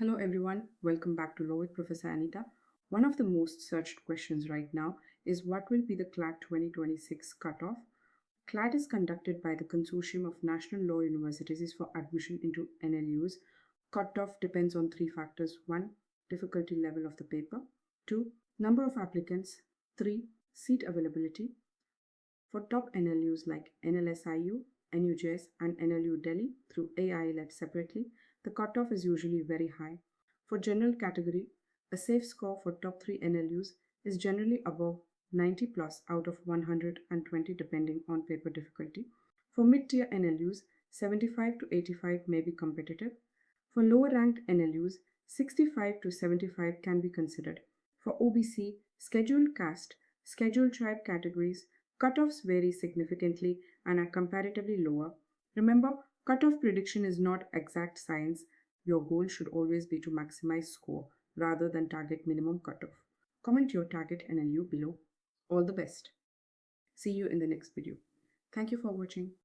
Hello everyone, welcome back to Law with Professor Anita. One of the most searched questions right now is what will be the CLAT 2026 cutoff? CLAT is conducted by the Consortium of National Law Universities for admission into NLUs. Cutoff depends on three factors. 1. Difficulty level of the paper. 2. Number of applicants. 3. Seat availability. For top NLUs like NLSIU, NUJS, and NLU Delhi through AILET separately, the cutoff is usually very high. For general category, a safe score for top 3 NLUs is generally above 90 plus out of 120 depending on paper difficulty. For mid-tier NLUs, 75 to 85 may be competitive. For lower ranked NLUs, 65 to 75 can be considered. For OBC, scheduled caste, scheduled tribe categories, cutoffs vary significantly and are comparatively lower. Remember, cutoff prediction is not exact science. Your goal should always be to maximize score rather than target minimum cutoff. Comment your target NLU below. All the best. See you in the next video. Thank you for watching.